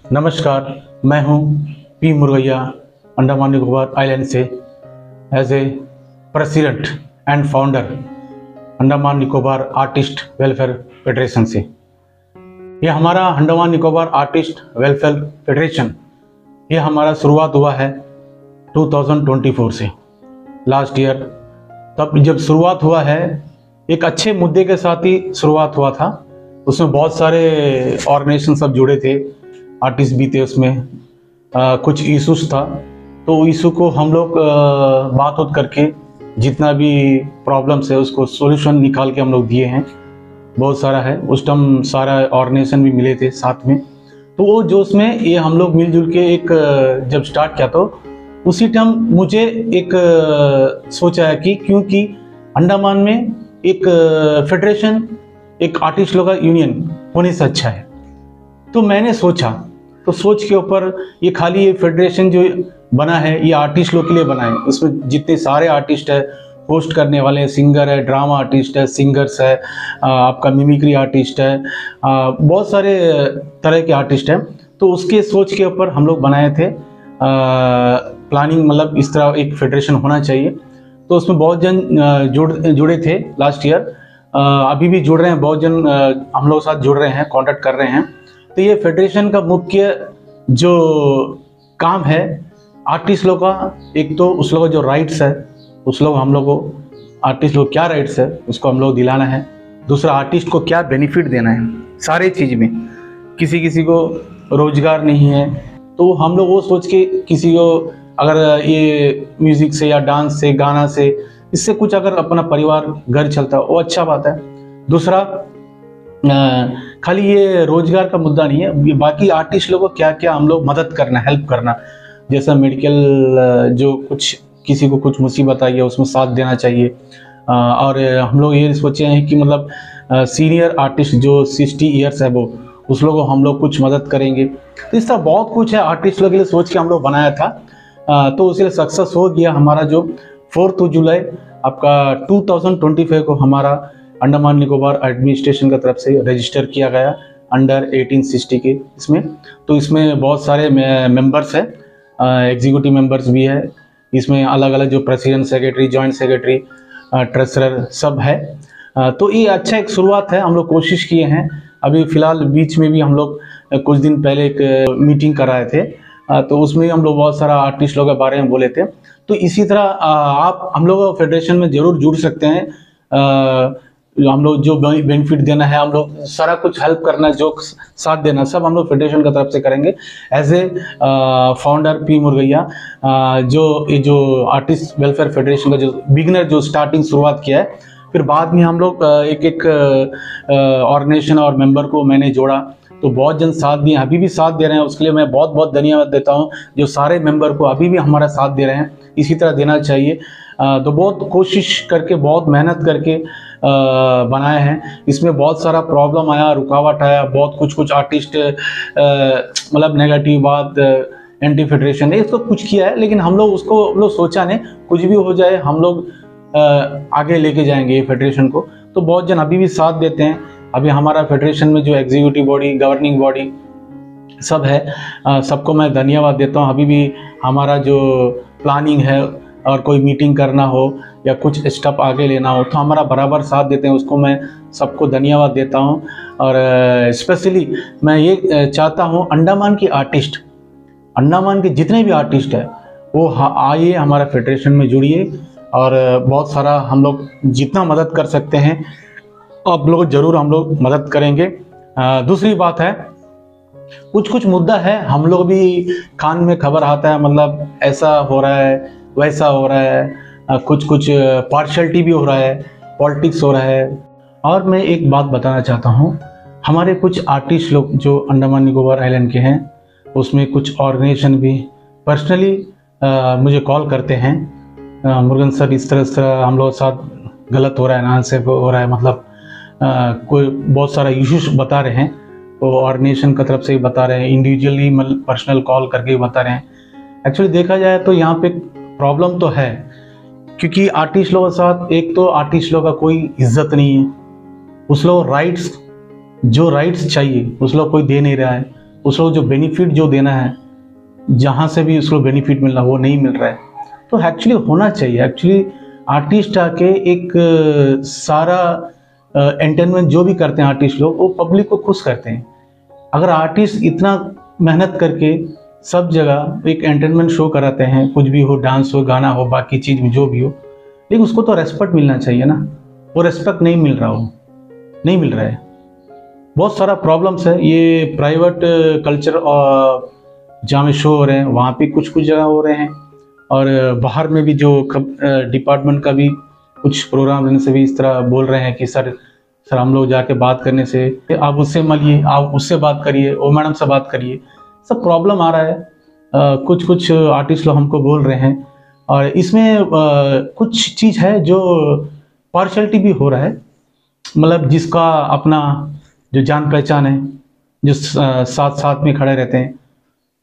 नमस्कार, मैं हूं पी मुरगैया, अंडमान निकोबार आइलैंड से as a president and founder Andaman Nicobar artist welfare federation से। ये हमारा Andaman Nicobar artist welfare federation ये हमारा शुरुआत हुआ है 2024 से, लास्ट ईयर। तब जब शुरुआत हुआ है एक अच्छे मुद्दे के साथ ही शुरुआत हुआ था। उसमें बहुत सारे ऑर्गेनाइजेशन सब जुड़े थे, आर्टिस्ट भी थे उसमें। कुछ इशूज था तो इशू को हम लोग बात करके जितना भी प्रॉब्लम्स है उसको सॉल्यूशन निकाल के हम लोग दिए हैं। बहुत सारा है, उस टाइम सारा ऑर्गेनाइजेशन भी मिले थे साथ में। तो वो जो उसमें ये हम लोग मिलजुल के एक जब स्टार्ट किया तो उसी टाइम मुझे एक सोचा है कि क्योंकि अंडमान में एक फेडरेशन, एक आर्टिस्ट लोग का यूनियन होने से अच्छा है। तो मैंने सोचा, तो सोच के ऊपर ये खाली ये फेडरेशन जो बना है ये आर्टिस्ट लोग के लिए बना है। इसमें जितने सारे आर्टिस्ट है, होस्ट करने वाले सिंगर है, ड्रामा आर्टिस्ट है, सिंगर्स है, आपका मिमिक्री आर्टिस्ट है, बहुत सारे तरह के आर्टिस्ट हैं। तो उसके सोच के ऊपर हम लोग बनाए थे प्लानिंग, मतलब इस तरह एक फेडरेशन होना चाहिए। तो उसमें बहुत जन जुड़े थे लास्ट ईयर, अभी भी जुड़ रहे हैं, बहुत जन हम लोग साथ जुड़ रहे हैं, कांटेक्ट कर रहे हैं। तो ये फेडरेशन का मुख्य जो काम है आर्टिस्ट लोग का, एक तो उस लोग का जो राइट्स है, उस लोग हम लोग को आर्टिस्ट लोग क्या राइट्स है उसको हम लोग दिलाना है। दूसरा, आर्टिस्ट को क्या बेनिफिट देना है सारे चीज़ में। किसी को रोजगार नहीं है तो हम लोग वो सोच के किसी को अगर ये म्यूज़िक से या डांस से, गाना से, इससे कुछ अगर अपना परिवार घर चलता है वो अच्छा बात है। दूसरा, खाली ये रोजगार का मुद्दा नहीं है, ये बाकी आर्टिस्ट लोगों को क्या क्या हम लोग मदद करना, हेल्प करना। जैसा मेडिकल जो कुछ किसी को कुछ मुसीबत आई है उसमें साथ देना चाहिए। और हम लोग ये सोचे हैं कि मतलब सीनियर आर्टिस्ट जो 60 ईयर्स है वो, उस लोगों को हम लोग कुछ मदद करेंगे। तो इस तरह बहुत कुछ है आर्टिस्ट लोगों के लिए सोच के हम लोग बनाया था। तो उसके लिए सक्सेस हो गया। हमारा जो 4 जुलाई आपका 2025 को हमारा अंडमान निकोबार एडमिनिस्ट्रेशन की तरफ से रजिस्टर किया गया अंडर 1860 के इसमें। तो इसमें बहुत सारे मेंबर्स हैं, एग्जीक्यूटिव मेंबर्स भी है इसमें, अलग अलग जो president, secretary, joint secretary, treasurer सब है। तो ये अच्छा एक शुरुआत है, हम लोग कोशिश किए हैं। अभी फिलहाल बीच में भी हम लोग कुछ दिन पहले एक मीटिंग कराए थे, तो उसमें हम लोग बहुत सारा आर्टिस्ट लोगों के बारे में बोले थे। तो इसी तरह आप हम लोग फेडरेशन में जरूर जुड़ सकते हैं। हम लोग जो बेनिफिट देना है, हम लोग सारा कुछ हेल्प करना, जो साथ देना, सब हम लोग फेडरेशन की तरफ से करेंगे। एज ए फाउंडर पी मुरगैया, जो आर्टिस्ट वेलफेयर फेडरेशन का जो बिगिनर जो स्टार्टिंग शुरुआत किया है, फिर बाद में हम लोग एक ऑर्गेनाइजेशन और मेंबर को मैंने जोड़ा, तो बहुत जन साथ दिए, अभी भी साथ दे रहे हैं। उसके लिए मैं बहुत बहुत धन्यवाद देता हूं, जो सारे मेंबर को अभी भी हमारा साथ दे रहे हैं। इसी तरह देना चाहिए। तो बहुत कोशिश करके, बहुत मेहनत करके बनाए हैं। इसमें बहुत सारा प्रॉब्लम आया, रुकावट आया, बहुत कुछ आर्टिस्ट मतलब नेगेटिव बात, एंटी फेडरेशन ने इसको कुछ किया है, लेकिन हम लोग उसको सोचा नहीं, कुछ भी हो जाए हम लोग आगे लेके जाएंगे ये फेडरेशन को। तो बहुत जन अभी भी साथ देते हैं। अभी हमारा फेडरेशन में जो एग्जीक्यूटिव बॉडी, गवर्निंग बॉडी सब है, सबको मैं धन्यवाद देता हूँ। अभी भी हमारा जो प्लानिंग है और कोई मीटिंग करना हो या कुछ स्टेप आगे लेना हो तो हमारा बराबर साथ देते हैं, उसको मैं सबको धन्यवाद देता हूँ। और स्पेशली मैं ये चाहता हूँ अंडमान के आर्टिस्ट, अंडमान के जितने भी आर्टिस्ट हैं वो आइए हमारा फेडरेशन में जुड़िए, और बहुत सारा हम लोग जितना मदद कर सकते हैं आप लोग जरूर हम लोग मदद करेंगे। दूसरी बात है, कुछ मुद्दा है हम लोग भी कान में खबर आता है, मतलब ऐसा हो रहा है, वैसा हो रहा है, कुछ पार्शलिटी भी हो रहा है, पॉलिटिक्स हो रहा है। और मैं एक बात बताना चाहता हूँ, हमारे कुछ आर्टिस्ट लोग जो अंडमान निकोबार आइलैंड के हैं, उसमें कुछ ऑर्गेनाइजेशन भी पर्सनली मुझे कॉल करते हैं, मुरुगन सर इस तरह हम लोग साथ गलत हो रहा है, नाइंसाफ़ी हो रहा है, मतलब कोई बहुत सारा इश्यूज बता रहे हैं, तो ऑर्गेनाइजेशन की तरफ से ही बता रहे हैं, इंडिविजुअली मतलब पर्सनल कॉल करके बता रहे हैं। एक्चुअली देखा जाए तो यहाँ पे प्रॉब्लम तो है, क्योंकि आर्टिस्ट लोगों के साथ एक तो आर्टिस्ट लोगों का कोई इज्जत नहीं है, उस लोग राइट्स जो राइट्स चाहिए उस लोग कोई दे नहीं रहा है। उसको जो बेनिफिट जो देना है, जहाँ से भी उसको बेनिफिट मिलना वो नहीं मिल रहा है। तो एक्चुअली होना चाहिए, एक्चुअली आर्टिस्ट आके एक सारा एंटरटेनमेंट जो भी करते हैं आर्टिस्ट लोग, वो पब्लिक को खुश करते हैं। अगर आर्टिस्ट इतना मेहनत करके सब जगह एक एंटरटेनमेंट शो कराते हैं, कुछ भी हो, डांस हो, गाना हो, बाकी चीज़ में जो भी हो, लेकिन उसको तो रेस्पेक्ट मिलना चाहिए ना। वो रेस्पेक्ट नहीं मिल रहा, हो नहीं मिल रहा है। बहुत सारा प्रॉब्लम्स है। ये प्राइवेट कल्चर और जहाँ में शो हो रहे हैं वहाँ पे कुछ कुछ जगह हो रहे हैं, और बाहर में भी जो डिपार्टमेंट का भी कुछ प्रोग्राम रहने से भी इस तरह बोल रहे हैं कि सर हम लोग जाके बात करने से आप उससे मिलिए, आप उससे बात करिए, वो मैडम से बात करिए, सब प्रॉब्लम आ रहा है। कुछ कुछ आर्टिस्ट लोग हमको बोल रहे हैं, और इसमें कुछ चीज़ है जो पार्शलिटी भी हो रहा है। मतलब जिसका अपना जो जान पहचान है, जो साथ साथ में खड़े रहते हैं,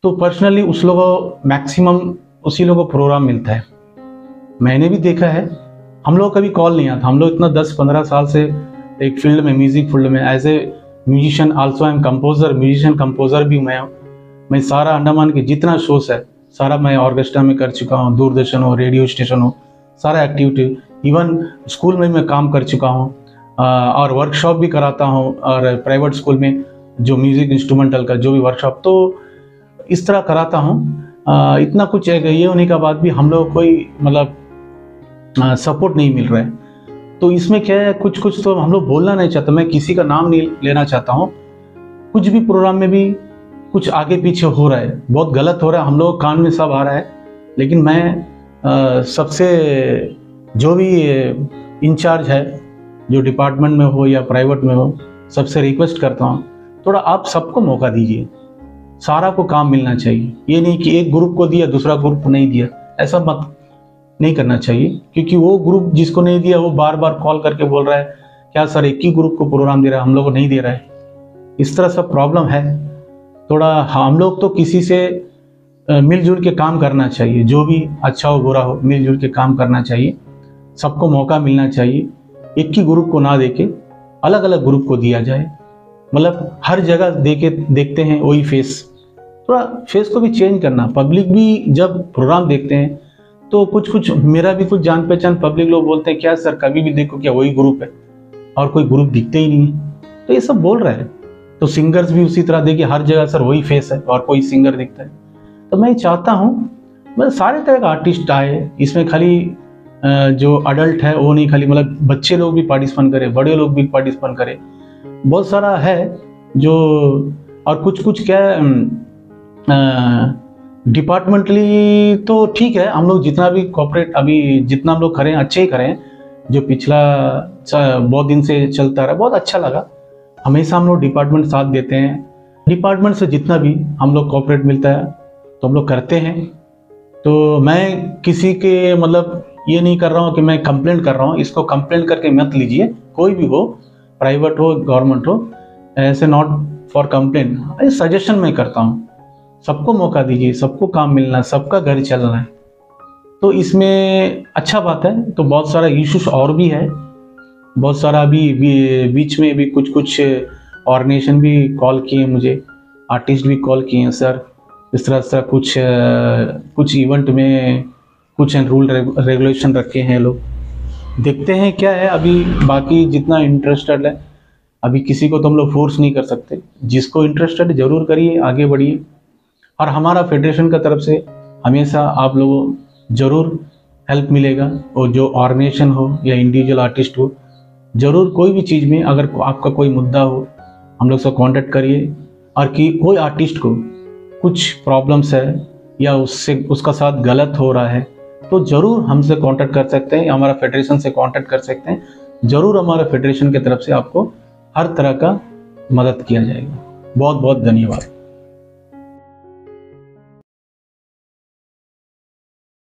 तो पर्सनली उस लोगों को मैक्सिमम उसी लोगों को प्रोग्राम मिलता है। मैंने भी देखा है, हम लोग कभी कॉल नहीं आता। हम लोग इतना 10-15 साल से एक फील्ड में, म्यूजिक फील्ड में, as a musician also I am composer, musician composer भी मैं सारा अंडमान के जितना शोज है सारा मैं ऑर्केस्ट्रा में कर चुका हूँ, दूरदर्शन हो, रेडियो स्टेशन हो, सारा एक्टिविटी, इवन स्कूल में मैं काम कर चुका हूँ, और वर्कशॉप भी कराता हूँ, और प्राइवेट स्कूल में जो म्यूजिक इंस्ट्रूमेंटल का जो भी वर्कशॉप, तो इस तरह कराता हूँ। इतना कुछ है, ये होने के बाद भी हम लोग कोई मतलब सपोर्ट नहीं मिल रहा है। तो इसमें क्या है, कुछ कुछ तो हम लोग बोलना नहीं चाहते, मैं किसी का नाम नहीं लेना चाहता हूँ। कुछ भी प्रोग्राम में भी कुछ आगे पीछे हो रहा है, बहुत गलत हो रहा है, हम लोग कान में सब आ रहा है, लेकिन मैं सबसे जो भी इंचार्ज है, जो डिपार्टमेंट में हो या प्राइवेट में हो, सबसे रिक्वेस्ट करता हूँ, थोड़ा आप सबको मौका दीजिए, सारा को काम मिलना चाहिए। ये नहीं कि एक ग्रुप को दिया दूसरा ग्रुप को नहीं दिया, ऐसा मत नहीं करना चाहिए, क्योंकि वो ग्रुप जिसको नहीं दिया वो बार बार कॉल करके बोल रहा है क्या सर एक ही ग्रुप को प्रोग्राम दे रहा है, हम लोग को नहीं दे रहा है। इस तरह सब प्रॉब्लम है। थोड़ा हम लोग तो किसी से मिलजुल के काम करना चाहिए, जो भी अच्छा हो बुरा हो मिलजुल के काम करना चाहिए, सबको मौका मिलना चाहिए। एक ही ग्रुप को ना देके अलग अलग ग्रुप को दिया जाए, मतलब हर जगह देखते हैं वही फेस, थोड़ा फेस को भी चेंज करना। पब्लिक भी जब प्रोग्राम देखते हैं तो कुछ कुछ, मेरा भी कुछ जान पहचान पब्लिक लोग बोलते हैं क्या सर कभी भी देखो क्या वही ग्रुप है, और कोई ग्रुप दिखते ही नहीं है, तो ये सब बोल रहे हैं। तो सिंगर्स भी उसी तरह देखिए, हर जगह सर वही फेस है और कोई सिंगर दिखता है। तो मैं चाहता हूँ मतलब सारे तरह का आर्टिस्ट आए, इसमें खाली जो अडल्ट है वो नहीं, खाली मतलब बच्चे लोग भी पार्टिसिपेट करें, बड़े लोग भी पार्टिसिपेट करें, बहुत सारा है जो। और कुछ कुछ क्या डिपार्टमेंटली तो ठीक है, हम लोग जितना भी कॉर्पोरेट अभी जितना हम लोग करें अच्छे ही करें। जो पिछला बहुत दिन से चलता रहा बहुत अच्छा लगा, हमेशा हम लोग डिपार्टमेंट साथ देते हैं। डिपार्टमेंट से जितना भी हम लोग कॉर्पोरेट मिलता है तो हम लोग करते हैं। तो मैं किसी के मतलब ये नहीं कर रहा हूँ कि मैं कंप्लेंट कर रहा हूँ, इसको कंप्लेंट करके मत लीजिए, कोई भी हो, प्राइवेट हो गवर्नमेंट हो, ऐसे नॉट फॉर कंप्लेंट, अरे सजेशन मैं करता हूँ। सबको मौका दीजिए, सबको काम मिलना, सबका घर चलना है, तो इसमें अच्छा बात है। तो बहुत सारा इश्यूज और भी है, बहुत सारा अभी बीच में भी कुछ कुछ ऑर्गेनाइजेशन भी कॉल किए मुझे, आर्टिस्ट भी कॉल किए हैं सर इस तरह कुछ इवेंट में कुछ रूल रेगुलेशन रखे हैं लोग, देखते हैं क्या है। अभी बाकी जितना इंटरेस्टेड है, अभी किसी को तो हम लोग फोर्स नहीं कर सकते, जिसको इंटरेस्टेड जरूर करिए, आगे बढ़िए। और हमारा फेडरेशन का तरफ से हमेशा आप लोगों जरूर हेल्प मिलेगा, और जो ऑर्गेनाइजेशन हो या इंडिविजुअल आर्टिस्ट हो, जरूर कोई भी चीज़ में अगर आपका कोई मुद्दा हो हम लोग से कांटेक्ट करिए। और कि कोई आर्टिस्ट को कुछ प्रॉब्लम्स है या उसका साथ गलत हो रहा है तो ज़रूर हमसे कांटेक्ट कर सकते हैं, हमारा फेडरेशन से कांटेक्ट कर सकते हैं। ज़रूर हमारा फेडरेशन की तरफ से आपको हर तरह का मदद किया जाएगा। बहुत बहुत धन्यवाद।